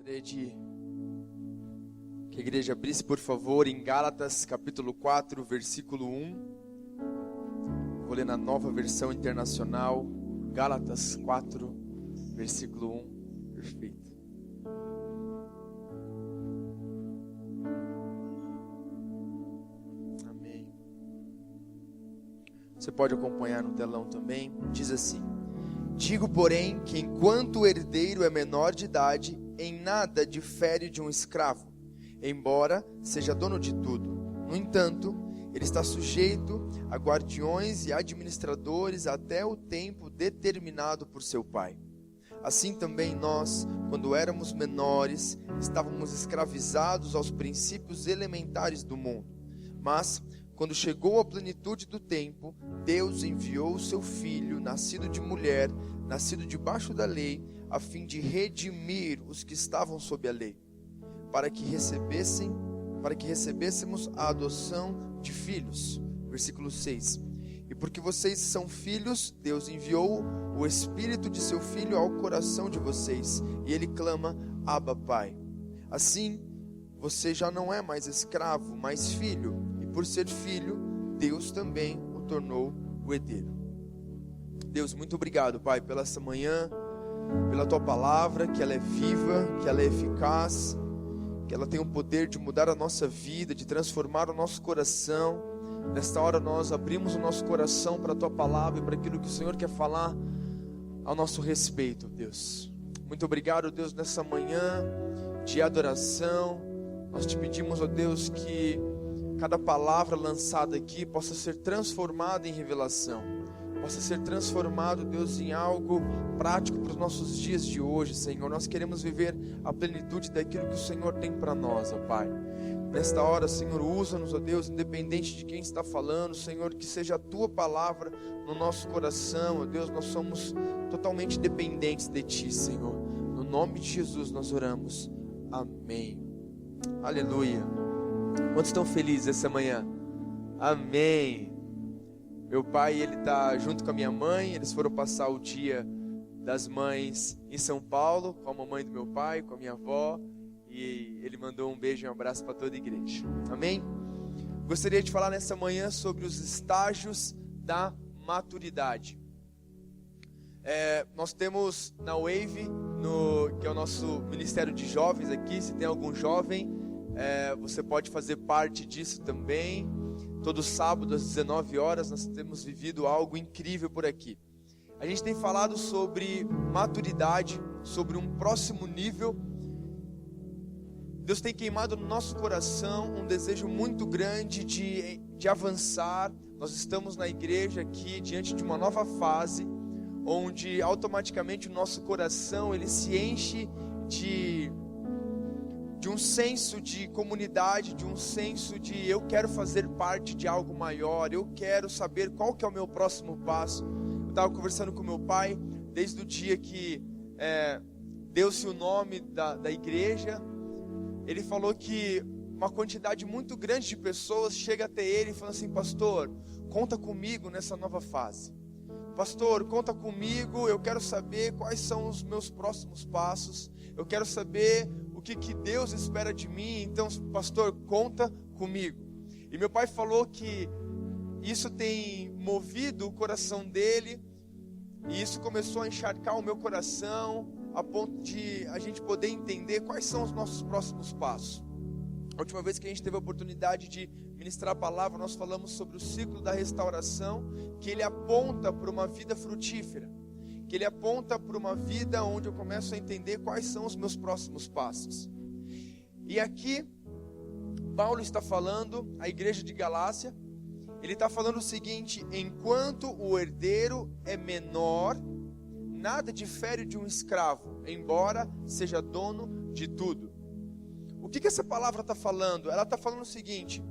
Gostaria de que a igreja abrisse, por favor, em Gálatas, capítulo 4, versículo 1. Vou ler na Nova Versão Internacional, Gálatas 4, versículo 1. Perfeito. Amém. Você pode acompanhar no telão também. Diz assim: digo, porém, que enquanto o herdeiro é menor de idade, em nada difere de um escravo, embora seja dono de tudo. No entanto, ele está sujeito a guardiões e administradores até o tempo determinado por seu pai. Assim também nós, quando éramos menores, estávamos escravizados aos princípios elementares do mundo. Mas, quando chegou a plenitude do tempo, Deus enviou o seu Filho, nascido de mulher, nascido debaixo da lei, a fim de redimir os que estavam sob a lei, para que recebêssemos a adoção de filhos. Versículo 6. E porque vocês são filhos, Deus enviou o Espírito de seu Filho ao coração de vocês, e ele clama: Abba, Pai. Assim, você já não é mais escravo, mas filho, e por ser filho, Deus também o tornou o herdeiro. Deus, muito obrigado, Pai, pela essa manhã, pela Tua palavra, que ela é viva, que ela é eficaz, que ela tem o poder de mudar a nossa vida, de transformar o nosso coração. Nesta hora nós abrimos o nosso coração para a Tua palavra e para aquilo que o Senhor quer falar ao nosso respeito, Deus. Muito obrigado, Deus, nessa manhã de adoração. Nós te pedimos, ó Deus, que cada palavra lançada aqui possa ser transformada em revelação, possa ser transformado, Deus, em algo prático para os nossos dias de hoje, Senhor. Nós queremos viver a plenitude daquilo que o Senhor tem para nós, ó Pai. Nesta hora, Senhor, usa-nos, ó Deus, independente de quem está falando, Senhor, que seja a Tua palavra no nosso coração, ó Deus. Nós somos totalmente dependentes de Ti, Senhor. No nome de Jesus nós oramos. Amém. Aleluia. Quantos estão felizes essa manhã? Amém. Meu pai, ele está junto com a minha mãe. Eles foram passar o dia das mães em São Paulo, com a mamãe do meu pai, com a minha avó. E ele mandou um beijo e um abraço para toda a igreja. Amém? Gostaria de falar nessa manhã sobre os estágios da maturidade. Nós temos na Wave, que é o nosso ministério de jovens aqui. Se tem algum jovem, você pode fazer parte disso também. Todo sábado às 19 horas nós temos vivido algo incrível por aqui. A gente tem falado sobre maturidade, sobre um próximo nível. Deus tem queimado no nosso coração um desejo muito grande de avançar. Nós estamos na igreja aqui diante de uma nova fase, onde automaticamente o nosso coração ele se enche de um senso de comunidade, de um senso de eu quero fazer parte de algo maior, eu quero saber qual que é o meu próximo passo. Eu estava conversando com meu pai, desde o dia que deu-se o nome da igreja. Ele falou que uma quantidade muito grande de pessoas chega até ele e fala assim: pastor, conta comigo nessa nova fase. Pastor, conta comigo, eu quero saber quais são os meus próximos passos, eu quero saber o que Deus espera de mim. Então, pastor, conta comigo. E meu pai falou que isso tem movido o coração dele, e isso começou a encharcar o meu coração, a ponto de a gente poder entender quais são os nossos próximos passos. A última vez que a gente teve a oportunidade de ministrar a palavra, nós falamos sobre o ciclo da restauração, que ele aponta para uma vida frutífera, que ele aponta para uma vida onde eu começo a entender quais são os meus próximos passos. E aqui, Paulo está falando, a igreja de Galácia, ele está falando o seguinte: enquanto o herdeiro é menor, nada difere de um escravo, embora seja dono de tudo. O que essa palavra está falando? Ela está falando o seguinte: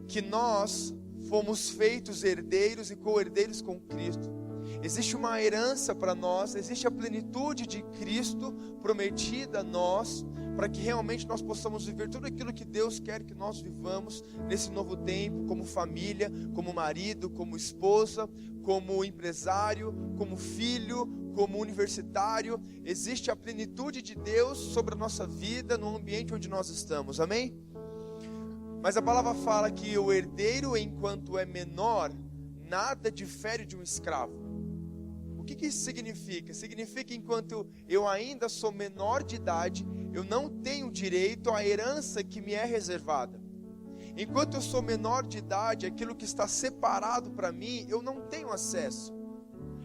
que nós fomos feitos herdeiros e co-herdeiros com Cristo. Existe uma herança para nós, existe a plenitude de Cristo prometida a nós, para que realmente nós possamos viver tudo aquilo que Deus quer que nós vivamos nesse novo tempo, como família, como marido, como esposa, como empresário, como filho, como universitário, existe a plenitude de Deus sobre a nossa vida no ambiente onde nós estamos, amém? Mas a palavra fala que o herdeiro, enquanto é menor, nada difere de um escravo. O que isso significa? Significa que enquanto eu ainda sou menor de idade, eu não tenho direito à herança que me é reservada. Enquanto eu sou menor de idade, aquilo que está separado para mim, eu não tenho acesso.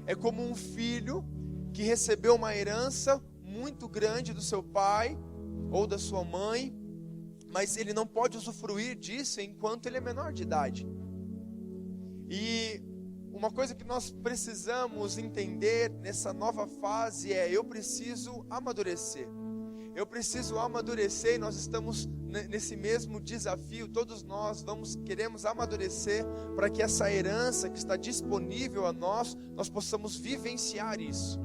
É como um filho que recebeu uma herança muito grande do seu pai ou da sua mãe, mas ele não pode usufruir disso enquanto ele é menor de idade. E uma coisa que nós precisamos entender nessa nova fase é: eu preciso amadurecer. Eu preciso amadurecer, e nós estamos nesse mesmo desafio. Todos nós queremos amadurecer para que essa herança que está disponível a nós possamos vivenciar isso.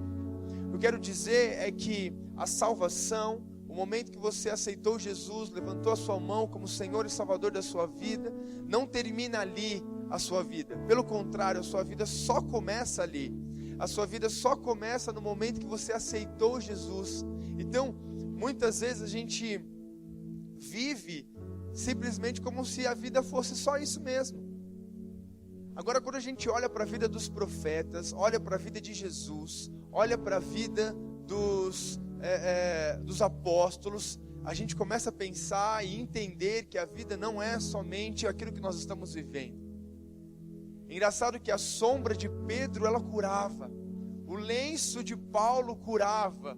O que eu quero dizer é que a salvação, o momento que você aceitou Jesus, levantou a sua mão como Senhor e Salvador da sua vida, não termina ali a sua vida. Pelo contrário, a sua vida só começa ali. A sua vida só começa no momento que você aceitou Jesus. Então, muitas vezes a gente vive simplesmente como se a vida fosse só isso mesmo. Agora, quando a gente olha para a vida dos profetas, olha para a vida de Jesus, olha para a vida dos apóstolos, a gente começa a pensar e entender que a vida não é somente aquilo que nós estamos vivendo. Engraçado que a sombra de Pedro, ela curava. O lenço de Paulo curava.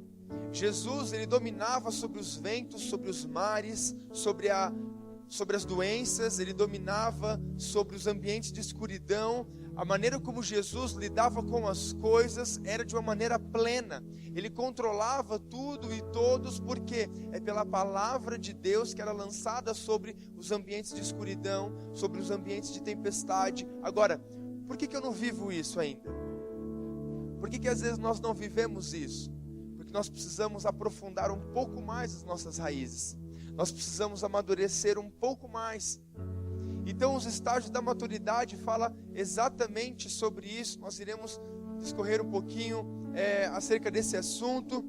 Jesus, ele dominava sobre os ventos, sobre os mares, sobre as doenças, ele dominava sobre os ambientes de escuridão. A maneira como Jesus lidava com as coisas era de uma maneira plena. Ele controlava tudo e todos, porque é pela palavra de Deus que era lançada sobre os ambientes de escuridão, sobre os ambientes de tempestade. Agora, por que eu não vivo isso ainda? Por que às vezes nós não vivemos isso? Porque nós precisamos aprofundar um pouco mais as nossas raízes. Nós precisamos amadurecer um pouco mais. Então os estágios da maturidade falam exatamente sobre isso. Nós iremos discorrer um pouquinho acerca desse assunto.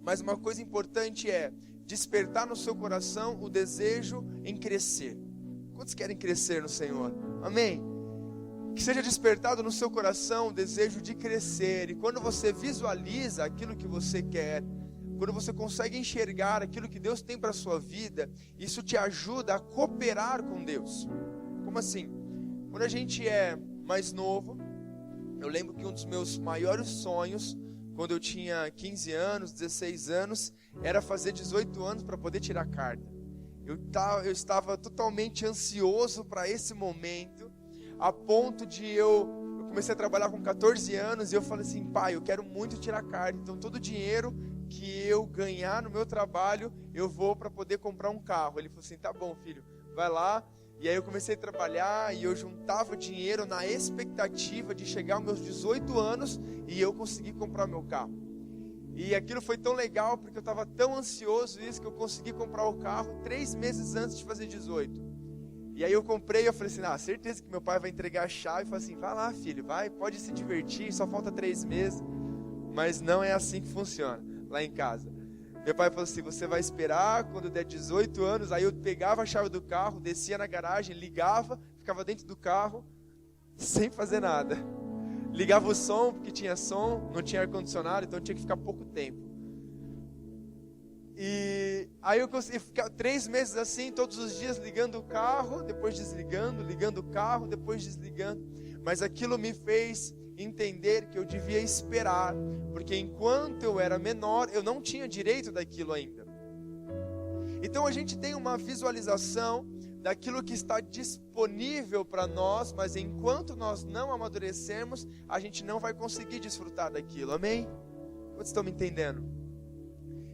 Mas uma coisa importante é despertar no seu coração o desejo em crescer. Quantos querem crescer no Senhor? Amém? Que seja despertado no seu coração o desejo de crescer. E quando você visualiza aquilo que você quer, quando você consegue enxergar aquilo que Deus tem para a sua vida, isso te ajuda a cooperar com Deus. Como assim? Quando a gente é mais novo, eu lembro que um dos meus maiores sonhos, quando eu tinha 15 anos, 16 anos, era fazer 18 anos para poder tirar a carta. Eu estava totalmente ansioso para esse momento, a ponto de eu comecei a trabalhar com 14 anos, e eu falei assim: pai, eu quero muito tirar a carta, então todo o dinheiro que eu ganhar no meu trabalho, eu vou para poder comprar um carro. Ele falou assim: tá bom, filho, vai lá. E aí eu comecei a trabalhar, e eu juntava dinheiro na expectativa de chegar aos meus 18 anos, e eu consegui comprar meu carro. E aquilo foi tão legal, porque eu estava tão ansioso isso, que eu consegui comprar o carro 3 meses antes de fazer 18. E aí eu comprei, e eu falei assim: certeza que meu pai vai entregar a chave. E falei assim: vai lá, filho, vai, pode se divertir, só falta 3 meses. Mas não é assim que funciona lá em casa. Meu pai falou assim: você vai esperar quando der 18 anos. Aí eu pegava a chave do carro, descia na garagem, ligava, ficava dentro do carro, sem fazer nada. Ligava o som, porque tinha som, não tinha ar-condicionado, então tinha que ficar pouco tempo. E aí eu consegui ficar 3 meses assim, todos os dias ligando o carro, depois desligando, ligando o carro, depois desligando. Mas aquilo me fez entender que eu devia esperar, porque enquanto eu era menor, eu não tinha direito daquilo ainda. Então a gente tem uma visualização daquilo que está disponível para nós, mas enquanto nós não amadurecermos, a gente não vai conseguir desfrutar daquilo, amém? Vocês estão me entendendo?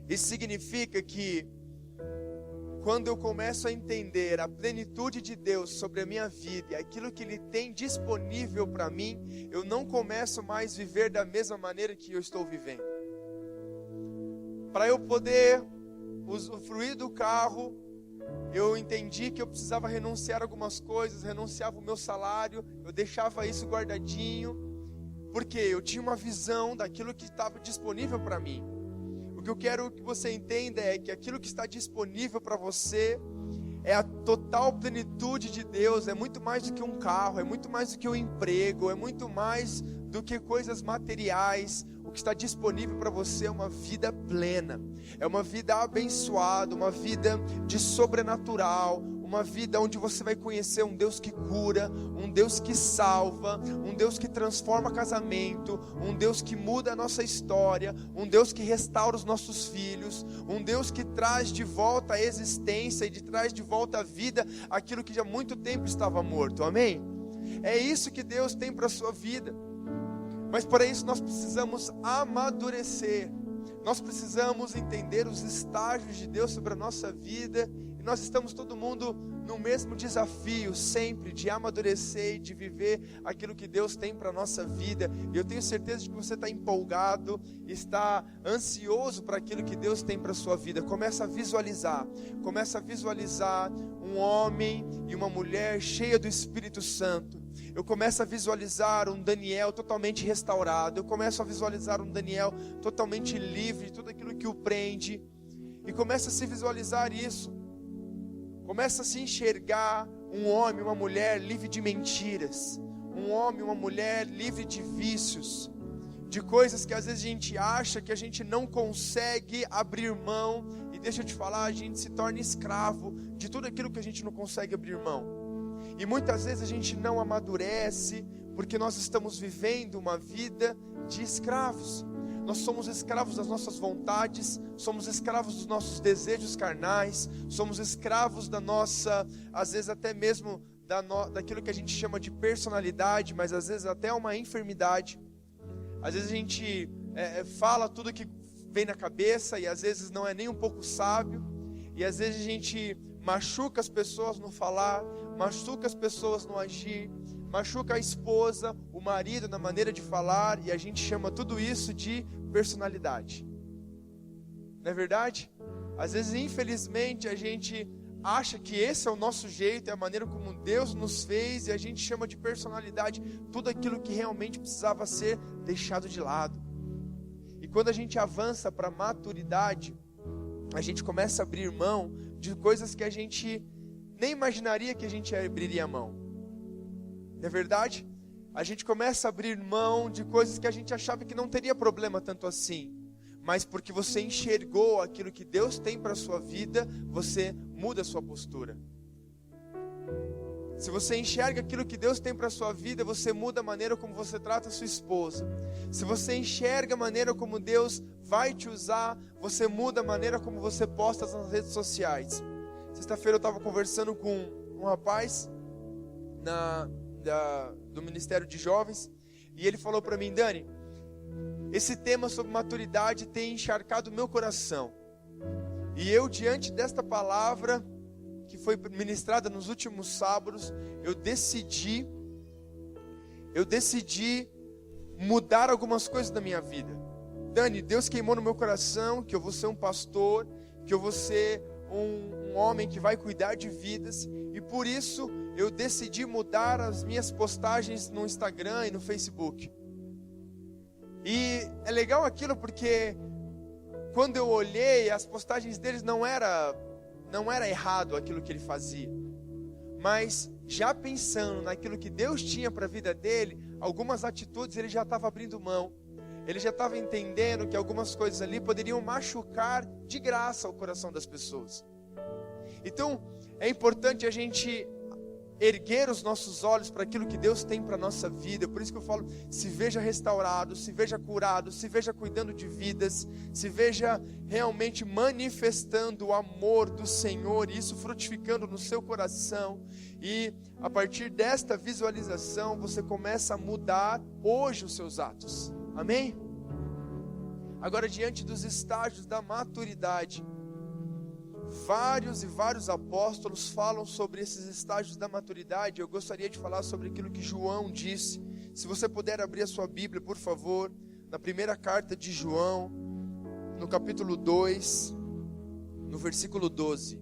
Isso significa que quando eu começo a entender a plenitude de Deus sobre a minha vida e aquilo que Ele tem disponível para mim, eu não começo mais a viver da mesma maneira que eu estou vivendo. Para eu poder usufruir do carro, eu entendi que eu precisava renunciar a algumas coisas, renunciava o meu salário, eu deixava isso guardadinho. Porque eu tinha uma visão daquilo que estava disponível para mim. O que eu quero que você entenda é que aquilo que está disponível para você é a total plenitude de Deus. É muito mais do que um carro, é muito mais do que um emprego, é muito mais do que coisas materiais. O que está disponível para você é uma vida plena, é uma vida abençoada, uma vida de sobrenatural, uma vida onde você vai conhecer um Deus que cura, um Deus que salva, um Deus que transforma casamento, um Deus que muda a nossa história, um Deus que restaura os nossos filhos, um Deus que traz de volta a existência e traz de volta a vida aquilo que já há muito tempo estava morto, amém? É isso que Deus tem para a sua vida. Mas para isso nós precisamos amadurecer, nós precisamos entender os estágios de Deus sobre a nossa vida, e nós estamos todo mundo no mesmo desafio sempre de amadurecer e de viver aquilo que Deus tem para a nossa vida. E eu tenho certeza de que você está empolgado, está ansioso para aquilo que Deus tem para a sua vida. Começa a visualizar um homem e uma mulher cheia do Espírito Santo. Eu começo a visualizar um Daniel totalmente restaurado. Eu começo a visualizar um Daniel totalmente livre de tudo aquilo que o prende. E começa a se visualizar isso. Começa a se enxergar um homem, uma mulher livre de mentiras. Um homem, uma mulher livre de vícios. De coisas que às vezes a gente acha que a gente não consegue abrir mão. E deixa eu te falar, a gente se torna escravo de tudo aquilo que a gente não consegue abrir mão. E muitas vezes a gente não amadurece porque nós estamos vivendo uma vida de escravos. Nós somos escravos das nossas vontades, somos escravos dos nossos desejos carnais, somos escravos da nossa, às vezes até mesmo daquilo que a gente chama de personalidade, mas às vezes até uma enfermidade. Às vezes a gente fala tudo que vem na cabeça e às vezes não é nem um pouco sábio, e às vezes a gente machuca as pessoas no falar, machuca as pessoas no agir, machuca a esposa, o marido na maneira de falar, e a gente chama tudo isso de personalidade. Não é verdade? Às vezes, infelizmente, a gente acha que esse é o nosso jeito, é a maneira como Deus nos fez, e a gente chama de personalidade tudo aquilo que realmente precisava ser deixado de lado. E quando a gente avança para a maturidade, a gente começa a abrir mão de coisas que a gente nem imaginaria que a gente abriria mão. Não é verdade? A gente começa a abrir mão de coisas que a gente achava que não teria problema tanto assim. Mas porque você enxergou aquilo que Deus tem para a sua vida, você muda a sua postura. Se você enxerga aquilo que Deus tem para a sua vida, você muda a maneira como você trata a sua esposa. Se você enxerga a maneira como Deus vai te usar, você muda a maneira como você posta nas redes sociais. Sexta-feira eu estava conversando com um rapaz do Ministério de Jovens, e ele falou para mim: Dani, esse tema sobre maturidade tem encharcado o meu coração. E eu, diante desta palavra que foi ministrada nos últimos sábados, eu decidi mudar algumas coisas da minha vida. Dani, Deus queimou no meu coração que eu vou ser um pastor, que eu vou ser um homem que vai cuidar de vidas, e por isso eu decidi mudar as minhas postagens no Instagram e no Facebook. E é legal aquilo porque quando eu olhei, as postagens deles não era errado aquilo que ele fazia, mas já pensando naquilo que Deus tinha para a vida dele, algumas atitudes ele já estava abrindo mão. Ele já estava entendendo que algumas coisas ali poderiam machucar de graça o coração das pessoas. Então, é importante a gente erguer os nossos olhos para aquilo que Deus tem para a nossa vida. Por isso que eu falo, se veja restaurado, se veja curado, se veja cuidando de vidas, se veja realmente manifestando o amor do Senhor, e isso frutificando no seu coração. E a partir desta visualização, você começa a mudar hoje os seus atos. Amém? Agora, diante dos estágios da maturidade, vários e vários apóstolos falam sobre esses estágios da maturidade. Eu gostaria de falar sobre aquilo que João disse. Se você puder abrir a sua Bíblia, por favor, na primeira carta de João, no capítulo 2, no versículo 12.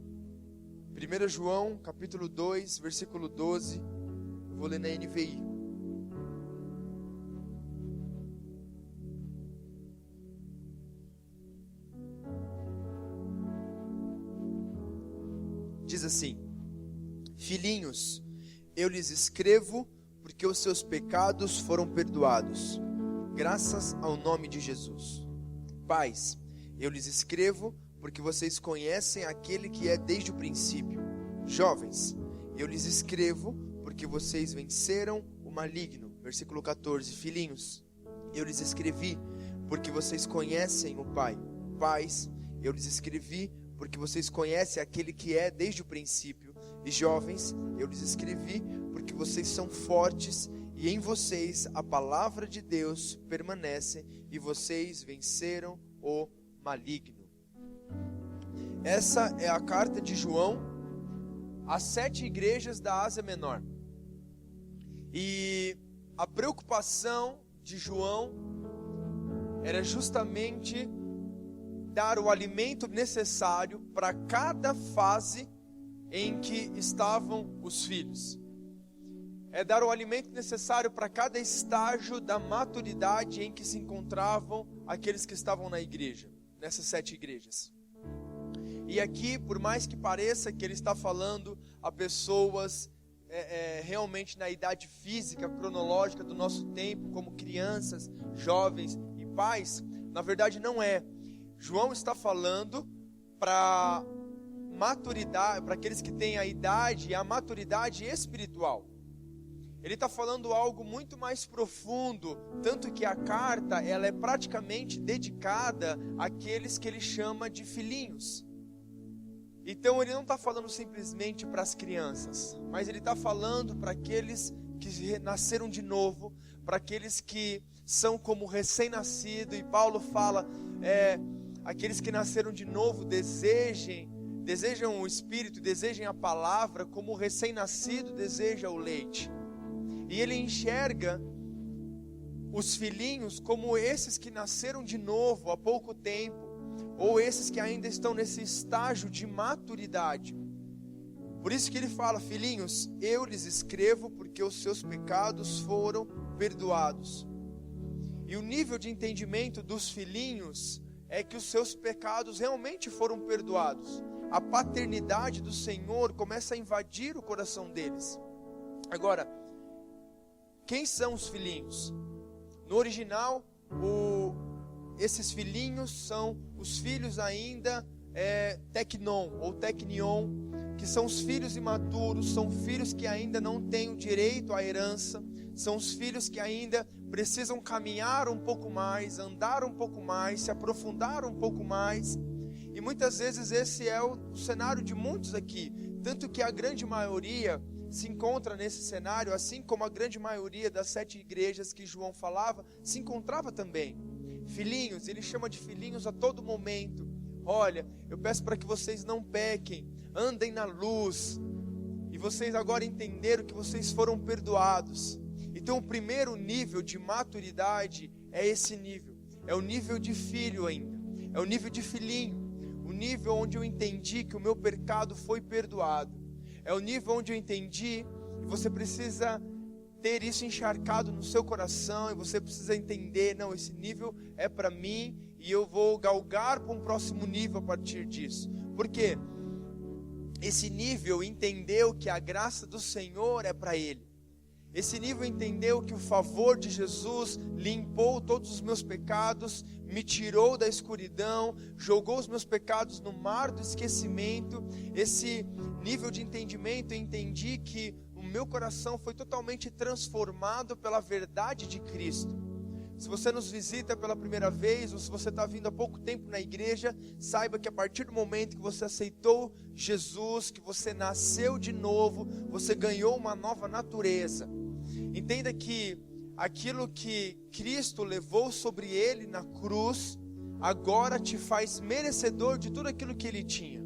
1 João, capítulo 2, versículo 12. Eu vou ler na NVI. diz assim: Filhinhos, eu lhes escrevo porque os seus pecados foram perdoados, graças ao nome de Jesus. Pais, eu lhes escrevo porque vocês conhecem aquele que é desde o princípio. Jovens, eu lhes escrevo porque vocês venceram o maligno. Versículo 14. Filhinhos, eu lhes escrevi porque vocês conhecem o Pai. Pais, eu lhes escrevi porque vocês conhecem aquele que é desde o princípio. E jovens, eu lhes escrevi porque vocês são fortes e em vocês a palavra de Deus permanece e vocês venceram o maligno. Essa é a carta de João às 7 igrejas da Ásia Menor. E a preocupação de João era justamente dar o alimento necessário para cada fase em que estavam os filhos. É dar o alimento necessário para cada estágio da maturidade em que se encontravam aqueles que estavam na igreja, nessas 7 igrejas. E aqui, por mais que pareça que ele está falando a pessoas realmente na idade física, cronológica do nosso tempo, como crianças, jovens e pais, na verdade não é. João está falando para maturidade, para aqueles que têm a idade e a maturidade espiritual. Ele está falando algo muito mais profundo, tanto que a carta ela é praticamente dedicada àqueles que ele chama de filhinhos. Então ele não está falando simplesmente para as crianças, mas ele está falando para aqueles que nasceram de novo, para aqueles que são como recém-nascido. E Paulo fala, aqueles que nasceram de novo desejam o Espírito, desejem a palavra, como o recém-nascido deseja o leite. E ele enxerga os filhinhos como esses que nasceram de novo há pouco tempo, ou esses que ainda estão nesse estágio de maturidade. Por isso que ele fala: filhinhos, eu lhes escrevo porque os seus pecados foram perdoados. E o nível de entendimento dos filhinhos é que os seus pecados realmente foram perdoados. A paternidade do Senhor começa a invadir o coração deles. Agora, quem são os filhinhos? No original, esses filhinhos são os filhos ainda teknon ou teknion, que são os filhos imaturos, são filhos que ainda não têm o direito à herança, são os filhos que ainda precisam caminhar um pouco mais, andar um pouco mais, se aprofundar um pouco mais. E muitas vezes esse é o cenário de muitos aqui, tanto que a grande maioria se encontra nesse cenário, assim como a grande maioria das 7 igrejas que João falava, se encontrava também. Filhinhos, ele chama de filhinhos a todo momento. Olha, eu peço para que vocês não pequem, andem na luz, e vocês agora entenderam que vocês foram perdoados. Então o primeiro nível de maturidade é esse nível, é o nível de filho ainda, é o nível de filhinho, o nível onde eu entendi que o meu pecado foi perdoado, é o nível onde eu entendi, e você precisa ter isso encharcado no seu coração, e você precisa entender, não, esse nível é para mim, e eu vou galgar para um próximo nível a partir disso. Por quê? Esse nível entendeu que a graça do Senhor é para ele. Esse nível entendeu que o favor de Jesus limpou todos os meus pecados, me tirou da escuridão, jogou os meus pecados no mar do esquecimento. Esse nível de entendimento, eu entendi que o meu coração foi totalmente transformado pela verdade de Cristo. Se você nos visita pela primeira vez, ou se você está vindo há pouco tempo na igreja, saiba que a partir do momento que você aceitou Jesus, que você nasceu de novo, você ganhou uma nova natureza. Entenda que aquilo que Cristo levou sobre ele na cruz, agora te faz merecedor de tudo aquilo que ele tinha.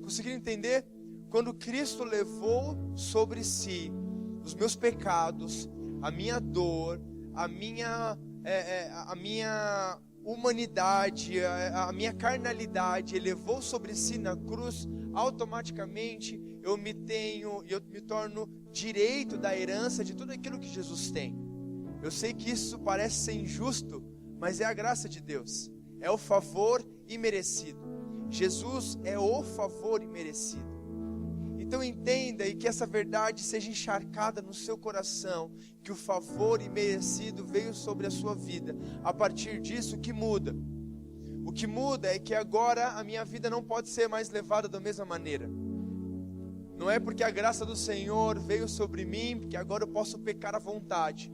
Conseguiram entender? Quando Cristo levou sobre si os meus pecados, a minha dor, a minha humanidade, a minha carnalidade, ele levou sobre si na cruz, automaticamente eu me torno direito da herança de tudo aquilo que Jesus tem. Eu sei que isso parece ser injusto, mas é a graça de Deus, é o favor imerecido. Jesus é o favor imerecido. Então entenda, e que essa verdade seja encharcada no seu coração, que o favor imerecido veio sobre a sua vida. A partir disso, o que muda? O que muda é que agora a minha vida não pode ser mais levada da mesma maneira. Não é porque a graça do Senhor veio sobre mim, porque agora eu posso pecar à vontade.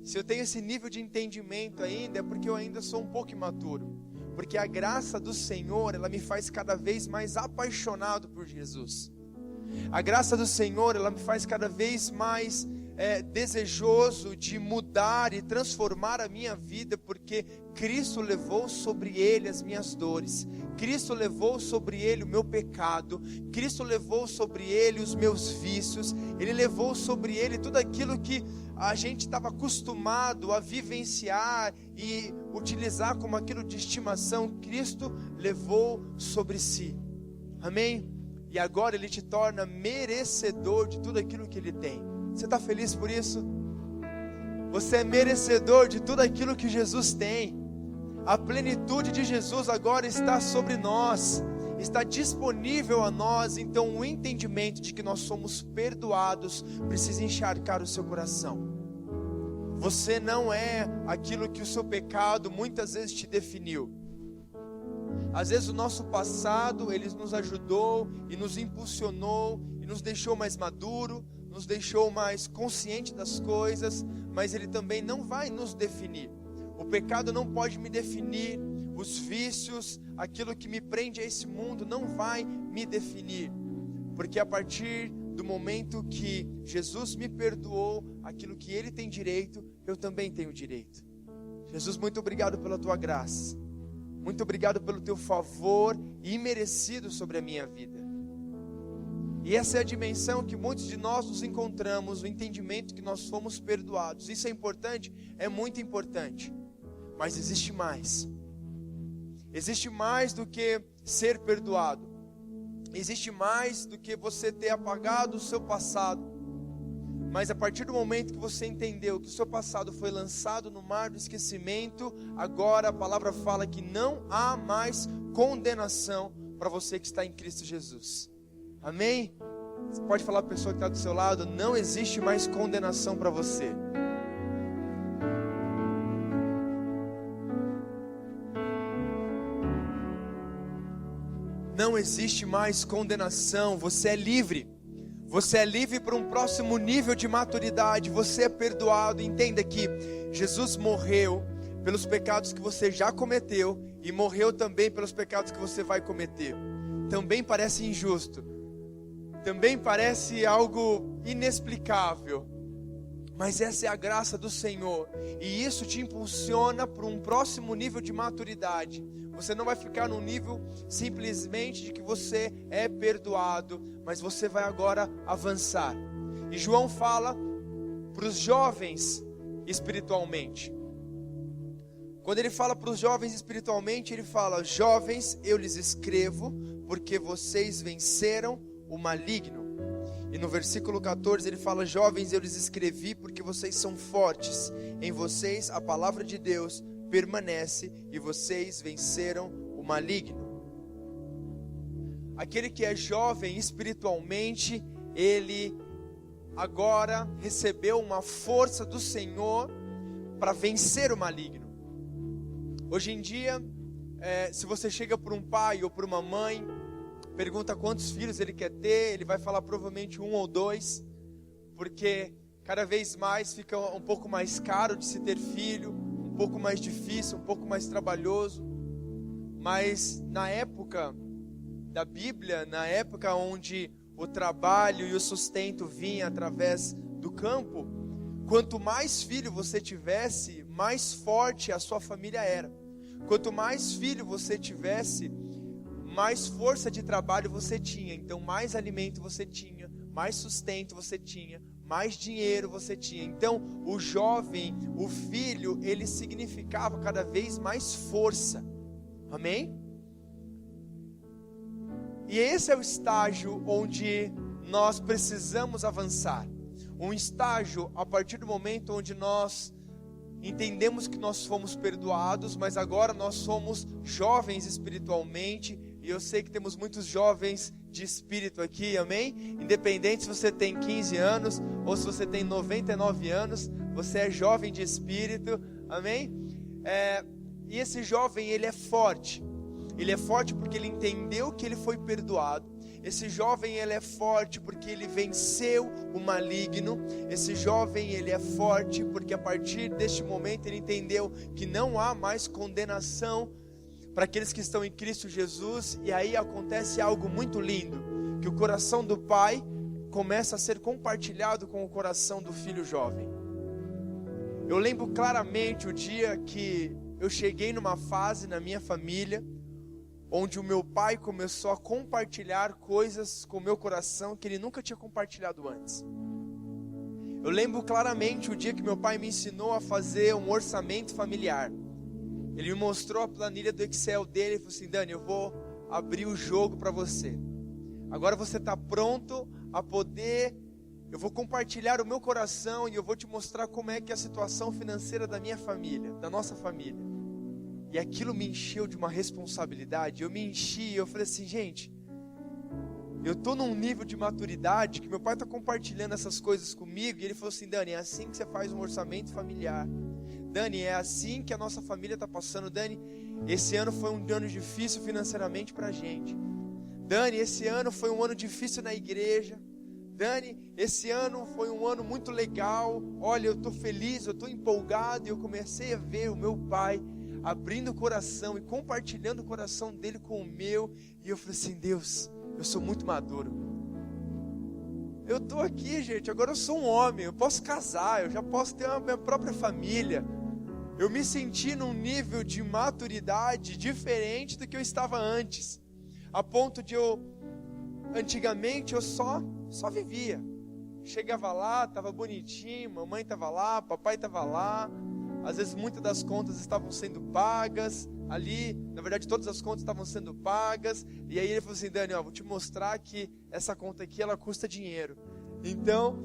Se eu tenho esse nível de entendimento ainda, é porque eu ainda sou um pouco imaturo. Porque a graça do Senhor, ela me faz cada vez mais apaixonado por Jesus. A graça do Senhor, ela me faz cada vez mais desejoso de mudar e transformar a minha vida, porque Cristo levou sobre Ele as minhas dores, Cristo levou sobre Ele o meu pecado, Cristo levou sobre Ele os meus vícios, Ele levou sobre Ele tudo aquilo que a gente estava acostumado a vivenciar e utilizar como aquilo de estimação. Cristo levou sobre si, amém? E agora Ele te torna merecedor de tudo aquilo que Ele tem. Você está feliz por isso? Você é merecedor de tudo aquilo que Jesus tem. A plenitude de Jesus agora está sobre nós, está disponível a nós. Então o entendimento de que nós somos perdoados precisa encharcar o seu coração. Você não é aquilo que o seu pecado muitas vezes te definiu. Às vezes o nosso passado, ele nos ajudou e nos impulsionou e nos deixou mais maduro, nos deixou mais consciente das coisas, mas ele também não vai nos definir. O pecado não pode me definir, os vícios, aquilo que me prende a esse mundo não vai me definir, porque a partir do momento que Jesus me perdoou, aquilo que Ele tem direito, eu também tenho direito. Jesus, muito obrigado pela Tua graça, muito obrigado pelo Teu favor imerecido sobre a minha vida. E essa é a dimensão que muitos de nós nos encontramos, o entendimento que nós fomos perdoados. Isso é importante? É muito importante. Mas existe mais. Existe mais do que ser perdoado. Existe mais do que você ter apagado o seu passado. Mas a partir do momento que você entendeu que o seu passado foi lançado no mar do esquecimento, agora a palavra fala que não há mais condenação para você que está em Cristo Jesus. Amém? Você pode falar para a pessoa que está do seu lado: não existe mais condenação para você. Não existe mais condenação, você é livre. Você é livre para um próximo nível de maturidade, você é perdoado. Entenda que Jesus morreu pelos pecados que você já cometeu e morreu também pelos pecados que você vai cometer. Também parece injusto. Também parece algo inexplicável, mas essa é a graça do Senhor, e isso te impulsiona para um próximo nível de maturidade. Você não vai ficar num nível simplesmente de que você é perdoado, mas você vai agora avançar. E João fala para os jovens espiritualmente. Quando ele fala para os jovens espiritualmente, ele fala: jovens, eu lhes escrevo porque vocês venceram o maligno. E no versículo 14 ele fala: jovens, eu lhes escrevi porque vocês são fortes, em vocês a palavra de Deus permanece e vocês venceram o maligno. Aquele que é jovem espiritualmente, ele agora recebeu uma força do Senhor para vencer o maligno. Hoje em dia, se você chega para um pai ou para uma mãe, pergunta quantos filhos ele quer ter, ele vai falar provavelmente 1 ou 2, porque cada vez mais fica um pouco mais caro de se ter filho, um pouco mais difícil, um pouco mais trabalhoso. Mas na época da Bíblia, na época onde o trabalho e o sustento vinha através do campo, quanto mais filho você tivesse, mais forte a sua família era. Quanto mais filho você tivesse, mais força de trabalho você tinha. Então mais alimento você tinha, mais sustento você tinha, mais dinheiro você tinha. Então o jovem, o filho, ele significava cada vez mais força. Amém? E esse é o estágio onde nós precisamos avançar. Um estágio a partir do momento onde nós entendemos que nós fomos perdoados, mas agora nós somos jovens espiritualmente, E eu sei que temos muitos jovens de espírito aqui, amém? Independente se você tem 15 anos ou se você tem 99 anos, você é jovem de espírito, amém? E esse jovem, ele é forte. Ele é forte porque ele entendeu que ele foi perdoado. Esse jovem, ele é forte porque ele venceu o maligno. Esse jovem, ele é forte porque a partir deste momento ele entendeu que não há mais condenação para aqueles que estão em Cristo Jesus. E aí acontece algo muito lindo, que o coração do pai começa a ser compartilhado com o coração do filho jovem. Eu lembro claramente o dia que eu cheguei numa fase na minha família onde o meu pai começou a compartilhar coisas com o meu coração que ele nunca tinha compartilhado antes. Eu lembro claramente o dia que meu pai me ensinou a fazer um orçamento familiar. Ele me mostrou a planilha do Excel dele e falou assim: Dani, eu vou abrir o jogo para você. Agora você está pronto a poder... Eu vou compartilhar o meu coração e eu vou te mostrar como é que é a situação financeira da minha família, da nossa família. E aquilo me encheu de uma responsabilidade. Eu me enchi, eu falei assim, gente, eu estou num nível de maturidade que meu pai está compartilhando essas coisas comigo. E ele falou assim: Dani, é assim que você faz um orçamento familiar. Dani, é assim que a nossa família está passando. Dani, esse ano foi um ano difícil financeiramente para a gente. Dani, esse ano foi um ano difícil na igreja. Dani, esse ano foi um ano muito legal. Olha, eu estou feliz, eu estou empolgado. E eu comecei a ver o meu pai abrindo o coração e compartilhando o coração dele com o meu. E eu falei assim: Deus, eu sou muito maduro. Eu estou aqui, gente, agora eu sou um homem, eu posso casar, eu já posso ter a minha própria família. Eu me senti num nível de maturidade diferente do que eu estava antes. A ponto de antigamente eu só vivia. Chegava lá, estava bonitinho, mamãe estava lá, papai estava lá. Às vezes muitas das contas estavam sendo pagas ali, na verdade todas as contas estavam sendo pagas. E aí ele falou assim: Dani, vou te mostrar que essa conta aqui, ela custa dinheiro. Então,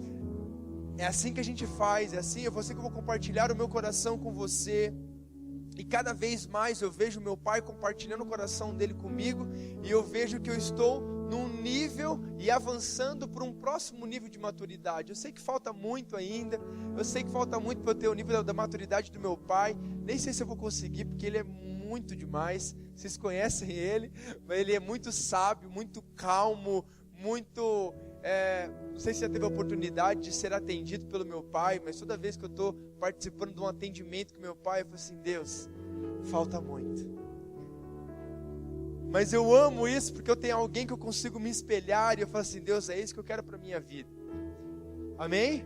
é assim que a gente faz, é assim, que eu vou compartilhar o meu coração com você. E cada vez mais eu vejo meu pai compartilhando o coração dele comigo. E eu vejo que eu estou num nível e avançando para um próximo nível de maturidade. Eu sei que falta muito ainda. Eu sei que falta muito para eu ter o nível da maturidade do meu pai. Nem sei se eu vou conseguir, porque ele é muito demais. Vocês conhecem ele, mas ele é muito sábio, muito calmo, muito... não sei se já teve a oportunidade de ser atendido pelo meu pai, mas toda vez que eu estou participando de um atendimento com meu pai, eu falo assim: Deus, falta muito. Mas eu amo isso porque eu tenho alguém que eu consigo me espelhar. E eu falo assim: Deus, é isso que eu quero para a minha vida. Amém?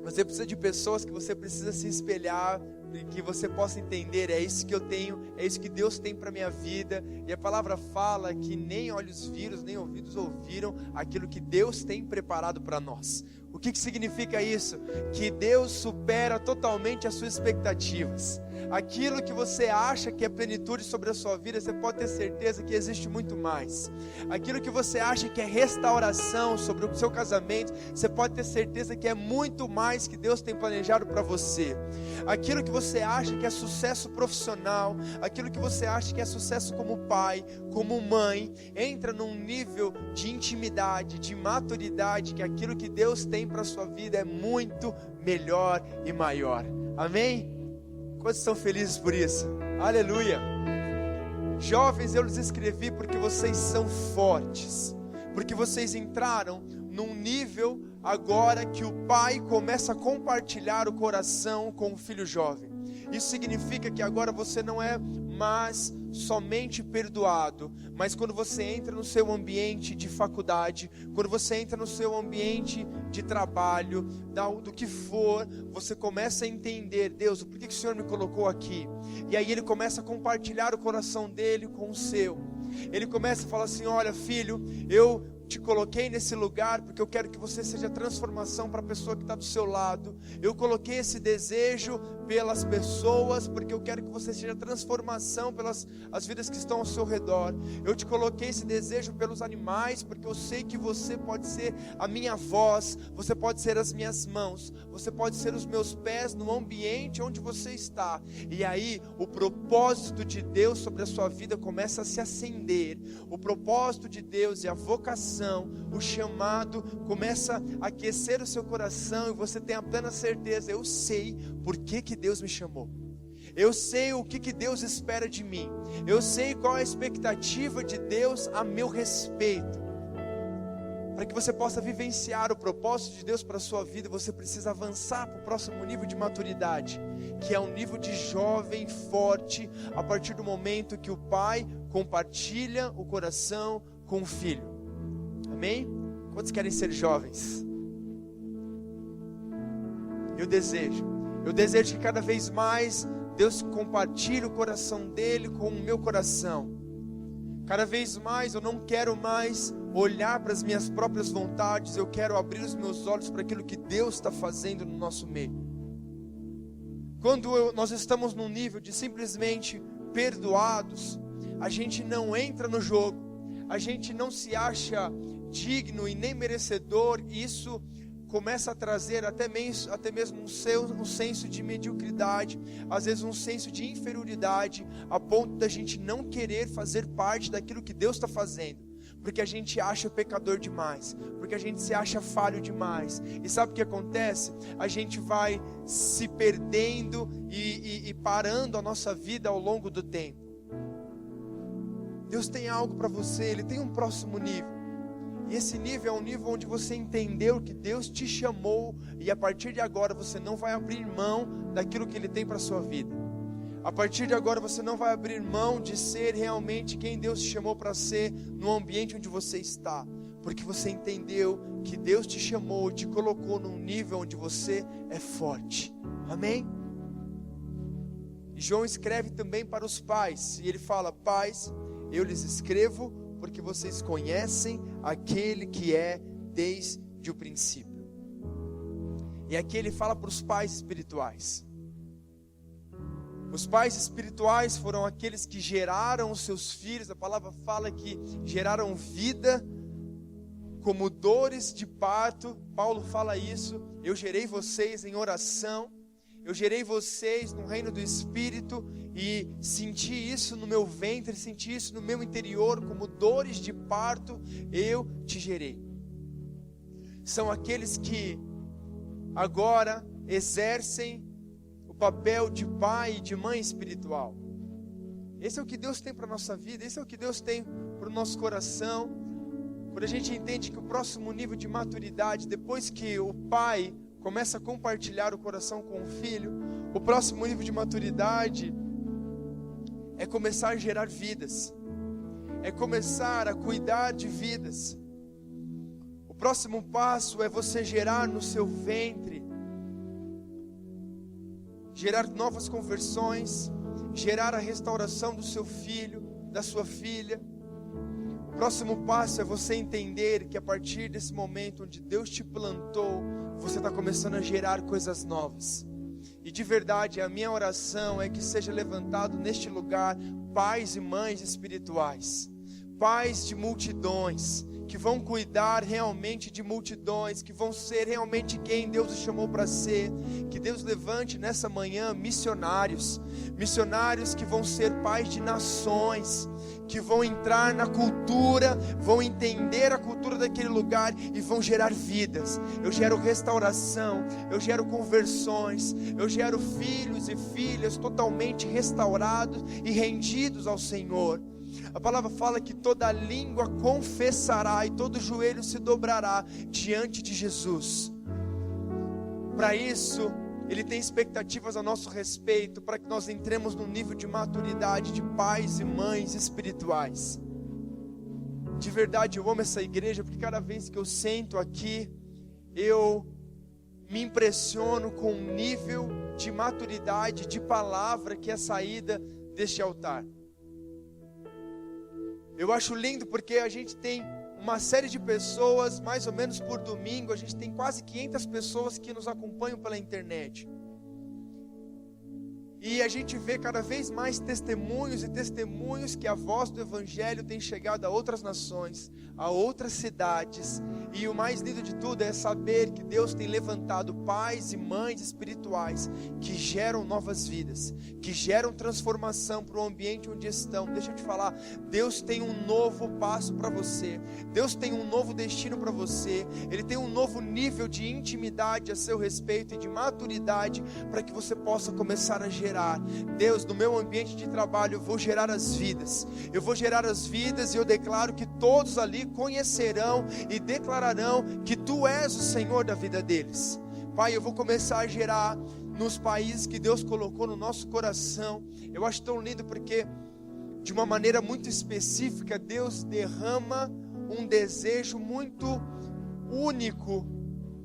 Você precisa de pessoas que você precisa se espelhar, que você possa entender: é isso que eu tenho, é isso que Deus tem para a minha vida. E a palavra fala que nem olhos viram, nem ouvidos ouviram aquilo que Deus tem preparado para nós. O que significa isso? Que Deus supera totalmente as suas expectativas. Aquilo que você acha que é plenitude sobre a sua vida, você pode ter certeza que existe muito mais. Aquilo que você acha que é restauração sobre o seu casamento, você pode ter certeza que é muito mais que Deus tem planejado para você. Aquilo que você acha que é sucesso profissional, aquilo que você acha que é sucesso como pai, como mãe, entra num nível de intimidade, de maturidade, que aquilo que Deus tem para a sua vida é muito melhor e maior. Amém? Quantos estão felizes por isso? Aleluia! Jovens, eu lhes escrevi porque vocês são fortes, porque vocês entraram num nível agora que o pai começa a compartilhar o coração com o filho jovem. Isso significa que agora você não é mais somente perdoado, mas quando você entra no seu ambiente de faculdade, quando você entra no seu ambiente de trabalho, do que for, você começa a entender: Deus, por que o Senhor me colocou aqui? E aí ele começa a compartilhar o coração dele com o seu. Ele começa a falar assim: olha filho, eu te coloquei nesse lugar porque eu quero que você seja transformação para a pessoa que está do seu lado. Eu coloquei esse desejo pelas pessoas porque eu quero que você seja transformação pelas as vidas que estão ao seu redor. Eu te coloquei esse desejo pelos animais porque eu sei que você pode ser a minha voz, você pode ser as minhas mãos, você pode ser os meus pés no ambiente onde você está. E aí o propósito de Deus sobre a sua vida começa a se acender. O propósito de Deus e a vocação, o chamado começa a aquecer o seu coração, e você tem a plena certeza: eu sei por que Deus me chamou, eu sei o que Deus espera de mim, eu sei qual é a expectativa de Deus a meu respeito. Para que você possa vivenciar o propósito de Deus para a sua vida, você precisa avançar para o próximo nível de maturidade, que é um nível de jovem forte, a partir do momento que o pai compartilha o coração com o filho. Amém? Quantos querem ser jovens? Eu desejo que cada vez mais Deus compartilhe o coração dele com o meu coração. Cada vez mais eu não quero mais olhar para as minhas próprias vontades, eu quero abrir os meus olhos para aquilo que Deus está fazendo no nosso meio. Quando nós estamos num nível de simplesmente perdoados, a gente não entra no jogo, a gente não se acha digno e nem merecedor, e isso começa a trazer até mesmo um senso de mediocridade, às vezes um senso de inferioridade, a ponto da gente não querer fazer parte daquilo que Deus está fazendo, porque a gente acha pecador demais, porque a gente se acha falho demais. E sabe o que acontece? A gente vai se perdendo e parando a nossa vida ao longo do tempo. Deus tem algo para você, Ele tem um próximo nível. E esse nível é um nível onde você entendeu que Deus te chamou, e a partir de agora você não vai abrir mão daquilo que Ele tem para a sua vida. A partir de agora você não vai abrir mão de ser realmente quem Deus te chamou para ser no ambiente onde você está, porque você entendeu que Deus te chamou e te colocou num nível onde você é forte. Amém? E João escreve também para os pais, e ele fala: pais, eu lhes escrevo porque vocês conhecem aquele que é desde o princípio. E aqui ele fala para os pais espirituais. Os pais espirituais foram aqueles que geraram os seus filhos. A palavra fala que geraram vida como dores de parto. Paulo fala isso: eu gerei vocês em oração, eu gerei vocês no reino do Espírito, e senti isso no meu ventre, senti isso no meu interior, como dores de parto, eu te gerei. São aqueles que agora exercem o papel de pai e de mãe espiritual. Esse é o que Deus tem para a nossa vida, esse é o que Deus tem para o nosso coração. Quando a gente entende que o próximo nível de maturidade, depois que o pai começa a compartilhar o coração com o filho, o próximo nível de maturidade é começar a gerar vidas, é começar a cuidar de vidas. O próximo passo é você gerar no seu ventre, gerar novas conversões, gerar a restauração do seu filho, da sua filha. O próximo passo é você entender que a partir desse momento onde Deus te plantou, você está começando a gerar coisas novas. E de verdade, a minha oração é que seja levantado neste lugar pais e mães espirituais, pais de multidões, que vão cuidar realmente de multidões, que vão ser realmente quem Deus os chamou para ser. Que Deus levante nessa manhã missionários que vão ser pais de nações, que vão entrar na cultura, vão entender a cultura daquele lugar e vão gerar vidas. Eu gero restauração, eu gero conversões, eu gero filhos e filhas totalmente restaurados e rendidos ao Senhor. A palavra fala que toda língua confessará e todo joelho se dobrará diante de Jesus. Para isso, Ele tem expectativas a nosso respeito, para que nós entremos no nível de maturidade de pais e mães espirituais. De verdade, eu amo essa igreja, porque cada vez que eu sento aqui, eu me impressiono com o nível de maturidade, de palavra que é saída deste altar. Eu acho lindo porque a gente tem uma série de pessoas, mais ou menos por domingo. A gente tem quase 500 pessoas que nos acompanham pela internet. E a gente vê cada vez mais testemunhos e testemunhos que a voz do Evangelho tem chegado a outras nações, a outras cidades. E o mais lindo de tudo é saber que Deus tem levantado pais e mães espirituais que geram novas vidas, que geram transformação para o ambiente onde estão. Deixa eu te falar, Deus tem um novo passo para você, Deus tem um novo destino para você, Ele tem um novo nível de intimidade a seu respeito e de maturidade para que você possa começar a gerar. Deus, no meu ambiente de trabalho eu vou gerar as vidas, e eu declaro que todos ali conhecerão e declararão que Tu és o Senhor da vida deles. Pai, eu vou começar a gerar nos países que Deus colocou no nosso coração. Eu acho tão lindo porque de uma maneira muito específica Deus derrama um desejo muito único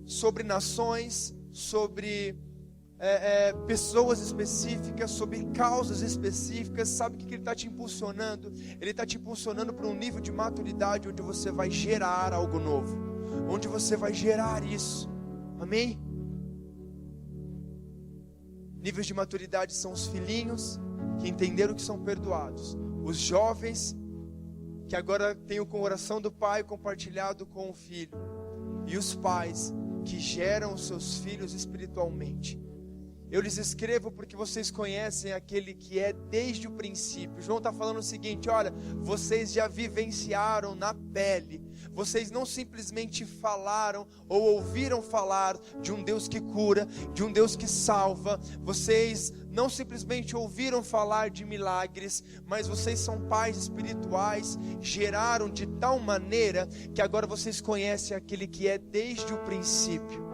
sobre nações, sobre pessoas específicas, sobre causas específicas. Sabe o que Ele está te impulsionando? Ele está te impulsionando para um nível de maturidade onde você vai gerar algo novo, onde você vai gerar isso. Amém? Níveis de maturidade são os filhinhos que entenderam que são perdoados, os jovens que agora têm o coração do pai compartilhado com o filho, e os pais que geram os seus filhos espiritualmente. Eu lhes escrevo porque vocês conhecem aquele que é desde o princípio. João está falando o seguinte: olha, vocês já vivenciaram na pele, vocês não simplesmente falaram ou ouviram falar de um Deus que cura, de um Deus que salva, vocês não simplesmente ouviram falar de milagres, mas vocês são pais espirituais, geraram de tal maneira que agora vocês conhecem aquele que é desde o princípio.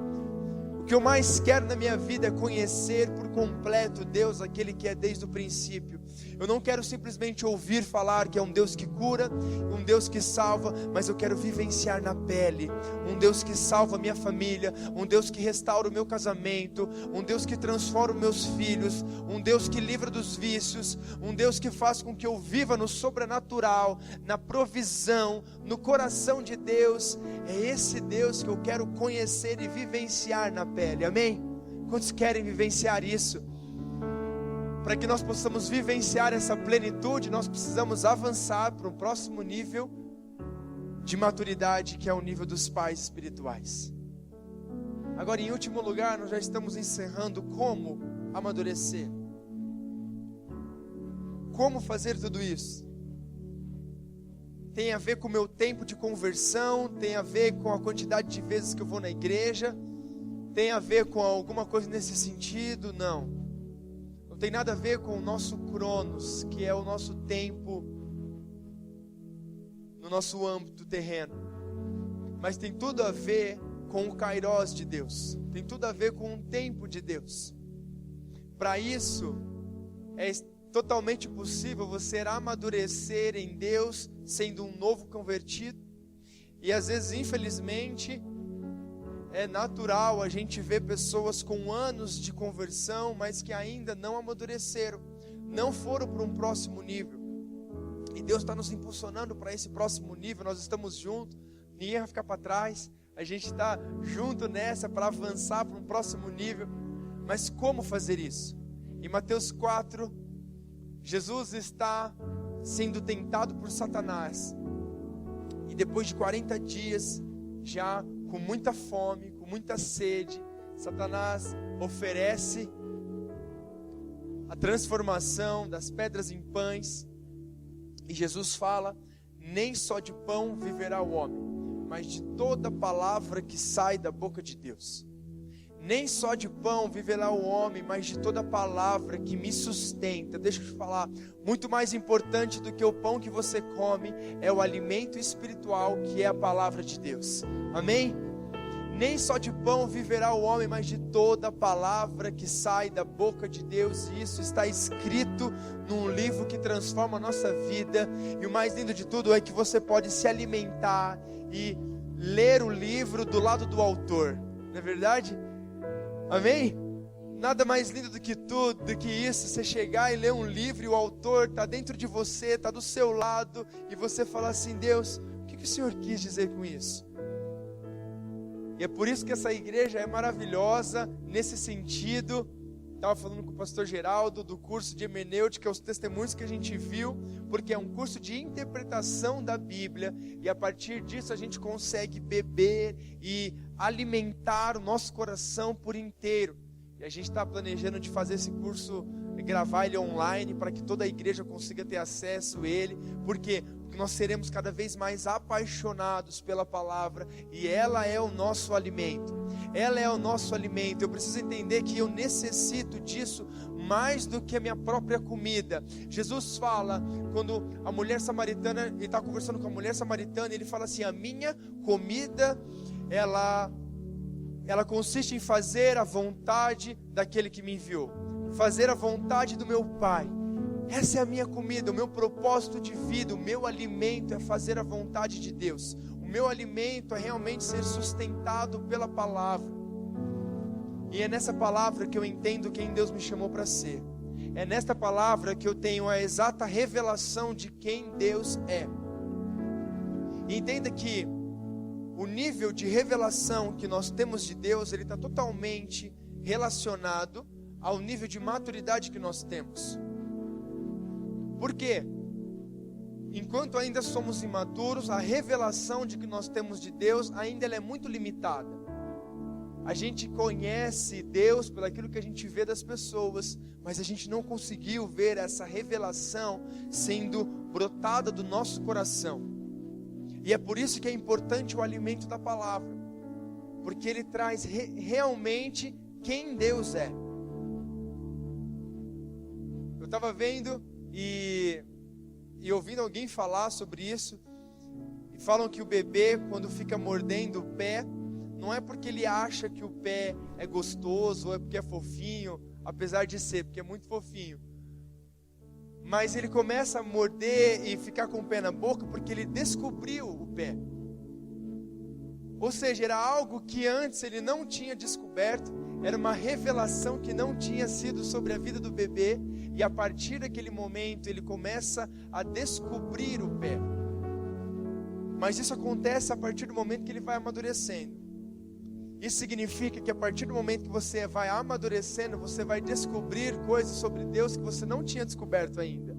O que eu mais quero na minha vida é conhecer por completo Deus, aquele que é desde o princípio. Eu não quero simplesmente ouvir falar que é um Deus que cura, um Deus que salva, mas eu quero vivenciar na pele um Deus que salva a minha família, um Deus que restaura o meu casamento, um Deus que transforma os meus filhos, um Deus que livra dos vícios, um Deus que faz com que eu viva no sobrenatural, na provisão, no coração de Deus. É esse Deus que eu quero conhecer e vivenciar na pele. Amém? Quantos querem vivenciar isso? Para que nós possamos vivenciar essa plenitude, nós precisamos avançar para um próximo nível de maturidade, que é o nível dos pais espirituais. Agora, em último lugar, nós já estamos encerrando como amadurecer. Como fazer tudo isso? Tem a ver com o meu tempo de conversão, tem a ver com a quantidade de vezes que eu vou na igreja, tem a ver com alguma coisa nesse sentido? Não. Não tem nada a ver com o nosso cronos, que é o nosso tempo no nosso âmbito terreno. Mas tem tudo a ver com o Kairos de Deus. Tem tudo a ver com o tempo de Deus. Para isso, é totalmente possível você amadurecer em Deus, sendo um novo convertido. E às vezes, infelizmente, é natural a gente ver pessoas com anos de conversão, mas que ainda não amadureceram, não foram para um próximo nível. E Deus está nos impulsionando para esse próximo nível. Nós estamos juntos, ninguém vai ficar para trás. A gente está junto nessa para avançar para um próximo nível. Mas como fazer isso? Em Mateus 4, Jesus está sendo tentado por Satanás. E depois de 40 dias, já com muita fome, com muita sede, Satanás oferece a transformação das pedras em pães. E Jesus fala: nem só de pão viverá o homem, mas de toda palavra que sai da boca de Deus. Nem só de pão viverá o homem, mas de toda palavra que me sustenta. Deixa eu te falar, muito mais importante do que o pão que você come é o alimento espiritual, que é a palavra de Deus. Amém? Nem só de pão viverá o homem, mas de toda palavra que sai da boca de Deus. E isso está escrito num livro que transforma a nossa vida. E o mais lindo de tudo é que você pode se alimentar e ler o livro do lado do autor. Não é verdade? Amém? Nada mais lindo do que tudo, do que isso, você chegar e ler um livro e o autor está dentro de você, está do seu lado, e você falar assim: Deus, o que o Senhor quis dizer com isso? E é por isso que essa igreja é maravilhosa nesse sentido. Estava falando com o pastor Geraldo do curso de hermenêutica, os testemunhos que a gente viu, porque é um curso de interpretação da Bíblia, e a partir disso a gente consegue beber e alimentar o nosso coração por inteiro. E a gente está planejando de fazer esse curso, gravar ele online, para que toda a igreja consiga ter acesso a ele. Por quê? Porque nós seremos cada vez mais apaixonados pela palavra, e ela é o nosso alimento. Ela é o nosso alimento. Eu preciso entender que eu necessito disso mais do que a minha própria comida. Jesus fala, quando a mulher samaritana, ele está conversando com a mulher samaritana, ele fala assim: a minha comida, ela consiste em fazer a vontade daquele que me enviou, fazer a vontade do meu Pai. Essa é a minha comida, o meu propósito de vida, o meu alimento é fazer a vontade de Deus. O meu alimento é realmente ser sustentado pela palavra. E é nessa palavra que eu entendo quem Deus me chamou para ser. É nesta palavra que eu tenho a exata revelação de quem Deus é. E entenda que o nível de revelação que nós temos de Deus, ele está totalmente relacionado ao nível de maturidade que nós temos. Por quê? Enquanto ainda somos imaturos, a revelação de que nós temos de Deus ainda ela é muito limitada. A gente conhece Deus pelo aquilo que a gente vê das pessoas, mas a gente não conseguiu ver essa revelação sendo brotada do nosso coração. E é por isso que é importante o alimento da palavra, porque ele traz realmente quem Deus é. Eu estava vendo e ouvindo alguém falar sobre isso, e falam que o bebê, quando fica mordendo o pé, não é porque ele acha que o pé é gostoso, ou é porque é fofinho, apesar de ser, porque é muito fofinho, mas ele começa a morder e ficar com o pé na boca, porque ele descobriu o pé. Ou seja, era algo que antes ele não tinha descoberto, era uma revelação que não tinha sido sobre a vida do bebê, e a partir daquele momento ele começa a descobrir o pé. Mas isso acontece a partir do momento que ele vai amadurecendo. Isso significa que a partir do momento que você vai amadurecendo, você vai descobrir coisas sobre Deus que você não tinha descoberto ainda.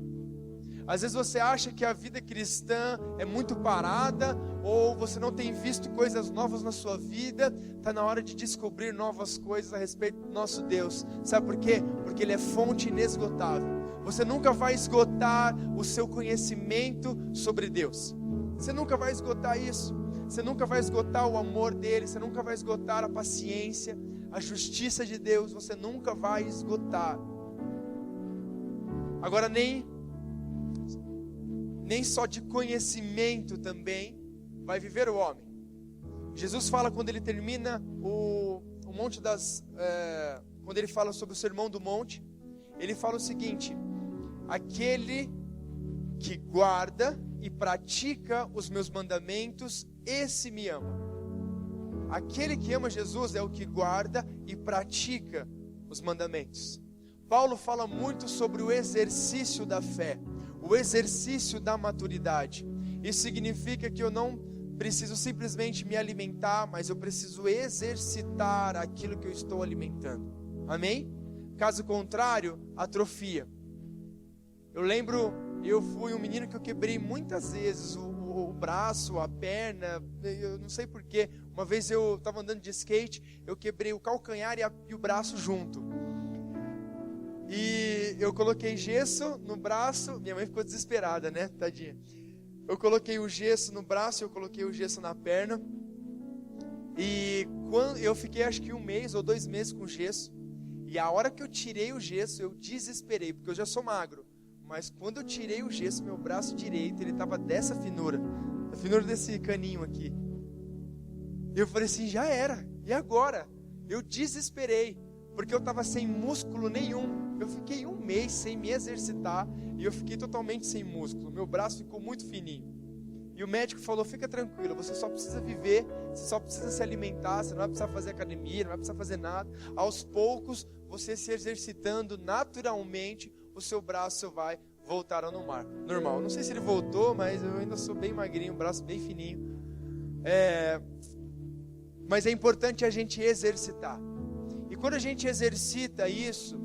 Às vezes você acha que a vida cristã é muito parada, ou você não tem visto coisas novas na sua vida. Está na hora de descobrir novas coisas a respeito do nosso Deus. Sabe por quê? Porque Ele é fonte inesgotável. Você nunca vai esgotar o seu conhecimento sobre Deus. Você nunca vai esgotar isso. Você nunca vai esgotar o amor dEle. Você nunca vai esgotar a paciência, a justiça de Deus. Você nunca vai esgotar. Agora nem só de conhecimento também vai viver o homem. Jesus fala, quando ele termina o monte quando ele fala sobre o sermão do monte, ele fala o seguinte: aquele que guarda e pratica os meus mandamentos, esse me ama. Aquele que ama Jesus é o que guarda e pratica os mandamentos. Paulo fala muito sobre o exercício da fé, o exercício da maturidade. Isso significa que eu não preciso simplesmente me alimentar, mas eu preciso exercitar aquilo que eu estou alimentando. Amém? Caso contrário, atrofia. Eu lembro, eu fui um menino que eu quebrei muitas vezes o braço, a perna, eu não sei porquê. Uma vez eu estava andando de skate, eu quebrei o calcanhar e o braço junto. E eu coloquei gesso no braço, minha mãe ficou desesperada, né, tadinha. Eu coloquei o gesso no braço, eu coloquei o gesso na perna. E quando eu fiquei acho que 1 mês ou 2 meses com gesso. E a hora que eu tirei o gesso, eu desesperei, porque eu já sou magro. Mas quando eu tirei o gesso, meu braço direito, ele estava dessa finura, a finura desse caninho aqui. Eu falei assim, já era, e agora? Eu desesperei, porque eu estava sem músculo nenhum. Eu fiquei 1 mês sem me exercitar, e eu fiquei totalmente sem músculo. Meu braço ficou muito fininho. E o médico falou, fica tranquilo, você só precisa viver, você só precisa se alimentar, você não vai precisar fazer academia, não vai precisar fazer nada. Aos poucos, você se exercitando naturalmente, o seu braço vai voltar ao normal. Não sei se ele voltou, mas eu ainda sou bem magrinho, braço bem fininho. Mas é importante a gente exercitar. E quando a gente exercita isso,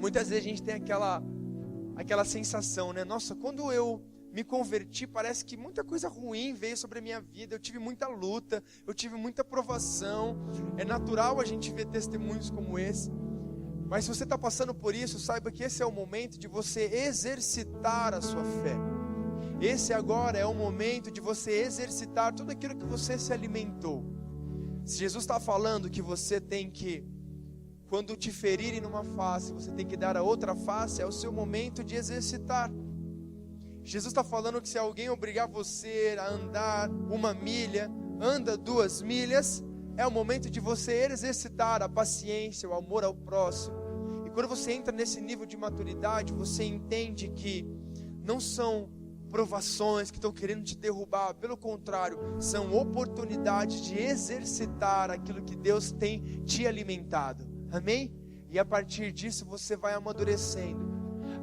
muitas vezes a gente tem aquela sensação, né? Nossa, quando eu me converti, parece que muita coisa ruim veio sobre a minha vida. Eu tive muita luta, eu tive muita provação. É natural a gente ver testemunhos como esse. Mas se você está passando por isso, saiba que esse é o momento de você exercitar a sua fé. Esse agora é o momento de você exercitar tudo aquilo que você se alimentou. Se Jesus está falando que você tem que, quando te ferirem numa face, você tem que dar a outra face, é o seu momento de exercitar. Jesus está falando que se alguém obrigar você a andar 1 milha, anda 2 milhas, é o momento de você exercitar a paciência, o amor ao próximo. E quando você entra nesse nível de maturidade, você entende que não são provações que estão querendo te derrubar, pelo contrário, são oportunidades de exercitar aquilo que Deus tem te alimentado, amém? E a partir disso você vai amadurecendo.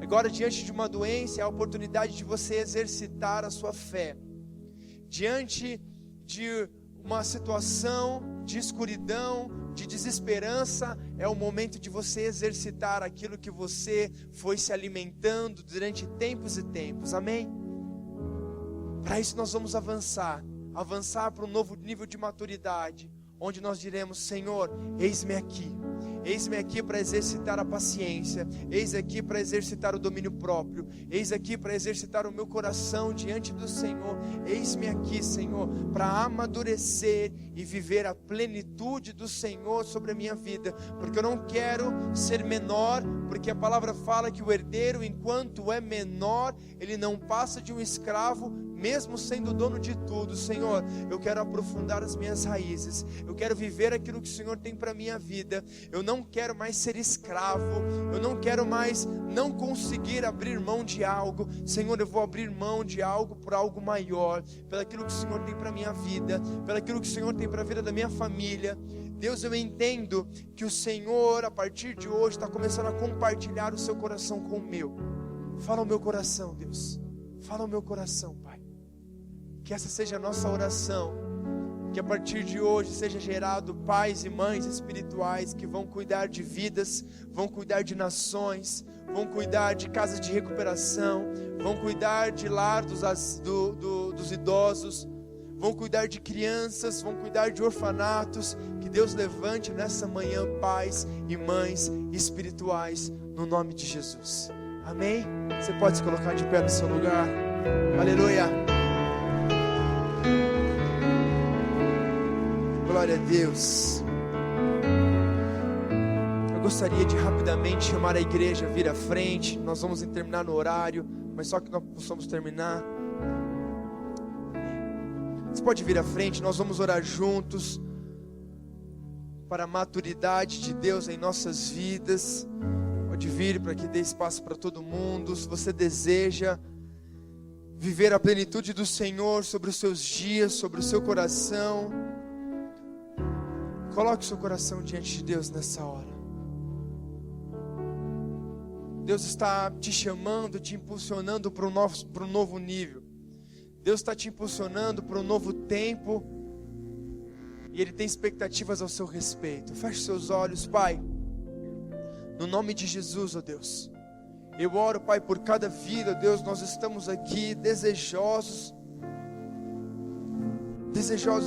Agora, diante de uma doença, é a oportunidade de você exercitar a sua fé. Diante de uma situação de escuridão, de desesperança, é o momento de você exercitar aquilo que você foi se alimentando durante tempos e tempos, amém? Para isso nós vamos avançar para um novo nível de maturidade, onde nós diremos: Senhor, eis-me aqui para exercitar a paciência, eis aqui para exercitar o domínio próprio, eis aqui para exercitar o meu coração diante do Senhor, eis-me aqui, Senhor, para amadurecer e viver a plenitude do Senhor sobre a minha vida, porque eu não quero ser menor, porque a palavra fala que o herdeiro, enquanto é menor, ele não passa de um escravo, mesmo sendo dono de tudo. Senhor, eu quero aprofundar as minhas raízes, eu quero viver aquilo que o Senhor tem para a minha vida, eu não quero mais ser escravo, eu não quero mais não conseguir abrir mão de algo. Senhor, eu vou abrir mão de algo por algo maior, pelo aquilo que o Senhor tem para a minha vida, pelo aquilo que o Senhor tem para a vida da minha família. Deus, eu entendo que o Senhor, a partir de hoje, está começando a compartilhar o seu coração com o meu. Fala ao meu coração, Deus, fala ao meu coração, Pai. Que essa seja a nossa oração, que a partir de hoje seja gerado pais e mães espirituais que vão cuidar de vidas, vão cuidar de nações, vão cuidar de casas de recuperação, vão cuidar de lar dos idosos, vão cuidar de crianças, vão cuidar de orfanatos. Que Deus levante nessa manhã pais e mães espirituais, no nome de Jesus, amém? Você pode se colocar de pé no seu lugar, aleluia. Glória a Deus. Eu gostaria de rapidamente chamar a igreja a vir à frente. Nós vamos terminar no horário, mas só que nós possamos terminar. Você pode vir à frente, nós vamos orar juntos para a maturidade de Deus em nossas vidas. Pode vir para que dê espaço para todo mundo. Se você deseja viver a plenitude do Senhor sobre os seus dias, sobre o seu coração, coloque o seu coração diante de Deus nessa hora. Deus está te chamando, te impulsionando para um novo nível. Deus está te impulsionando para um novo tempo. E Ele tem expectativas ao seu respeito. Feche seus olhos, Pai. No nome de Jesus, ó Deus. Eu oro, Pai, por cada vida, ó Deus. Nós estamos aqui desejosos,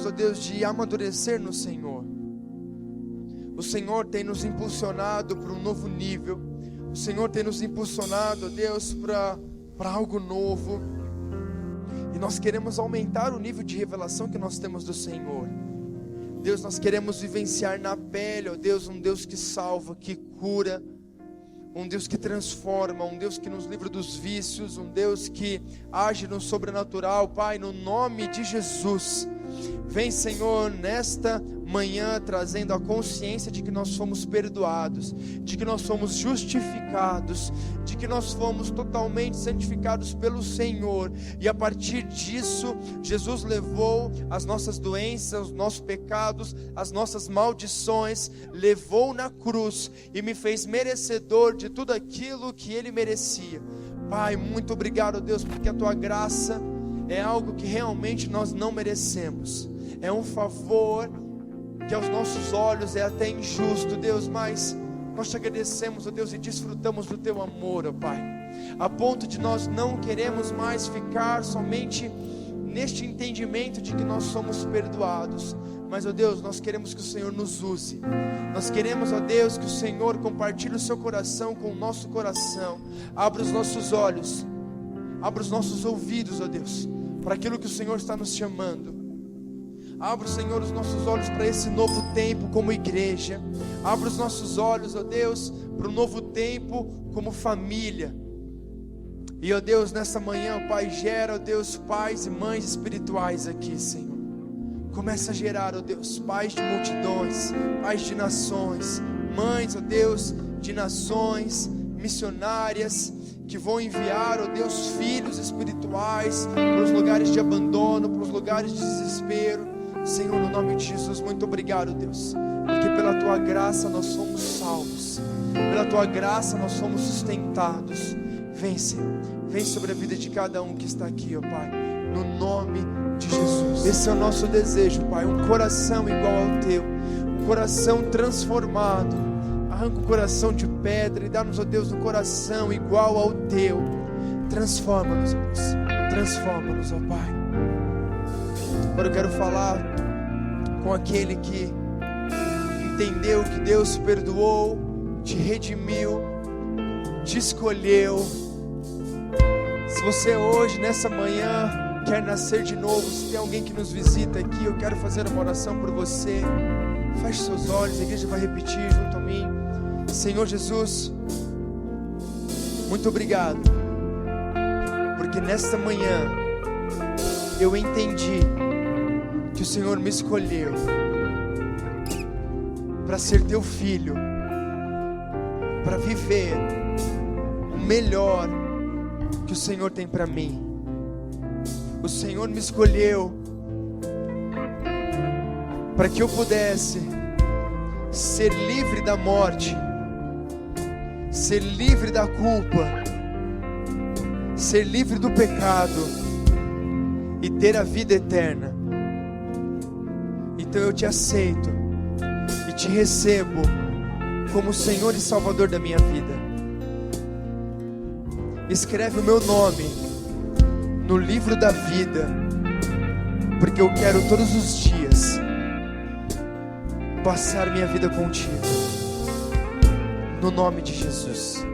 ó Deus, de amadurecer no Senhor. O Senhor tem nos impulsionado para um novo nível. O Senhor tem nos impulsionado, ó Deus, para algo novo. E nós queremos aumentar o nível de revelação que nós temos do Senhor. Deus, nós queremos vivenciar na pele, ó Deus, um Deus que salva, que cura, um Deus que transforma, um Deus que nos livra dos vícios, um Deus que age no sobrenatural. Pai, no nome de Jesus, vem, Senhor, nesta manhã trazendo a consciência de que nós fomos perdoados, de que nós fomos justificados, de que nós fomos totalmente santificados pelo Senhor. E a partir disso, Jesus levou as nossas doenças, os nossos pecados, as nossas maldições, levou na cruz e me fez merecedor de tudo aquilo que Ele merecia. Pai, muito obrigado, Deus, porque a Tua graça é algo que realmente nós não merecemos. É um favor que aos nossos olhos é até injusto, Deus, mas nós te agradecemos, ó Deus, e desfrutamos do Teu amor, ó Pai, a ponto de nós não queremos mais ficar somente neste entendimento de que nós somos perdoados, mas, ó Deus, nós queremos que o Senhor nos use. Nós queremos, ó Deus, que o Senhor compartilhe o seu coração com o nosso coração. Abra os nossos olhos, abra os nossos ouvidos, ó Deus, para aquilo que o Senhor está nos chamando. Abra, Senhor, os nossos olhos para esse novo tempo como igreja. Abra os nossos olhos, ó Deus, para o novo tempo como família. E, ó Deus, nessa manhã, ó Pai, gera, ó Deus, pais e mães espirituais aqui, Senhor. Começa a gerar, ó Deus, pais de multidões, pais de nações, mães, ó Deus, de nações, missionárias, que vão enviar, ó Deus, filhos espirituais para os lugares de abandono, para os lugares de desespero. Senhor, no nome de Jesus, muito obrigado, Deus, porque pela Tua graça nós somos salvos, pela Tua graça nós somos sustentados. Vem, Senhor, vem sobre a vida de cada um que está aqui, ó Pai, no nome de Jesus. Esse é o nosso desejo, Pai, um coração igual ao Teu, um coração transformado. Arranca o coração de pedra e dá-nos, ó Deus, um coração igual ao Teu. Transforma-nos, ó Deus, transforma-nos, ó Pai. Agora eu quero falar com aquele que entendeu que Deus perdoou, te redimiu, te escolheu. Se você hoje, nessa manhã, quer nascer de novo, se tem alguém que nos visita aqui, eu quero fazer uma oração por você. Feche seus olhos, a igreja vai repetir junto a mim. Senhor Jesus, muito obrigado, porque nesta manhã eu entendi que o Senhor me escolheu para ser Teu filho, para viver o melhor que o Senhor tem para mim. O Senhor me escolheu para que eu pudesse ser livre da morte, ser livre da culpa, ser livre do pecado e ter a vida eterna. Então eu te aceito e te recebo como Senhor e Salvador da minha vida. Escreve o meu nome no livro da vida, porque eu quero todos os dias passar minha vida contigo, no nome de Jesus.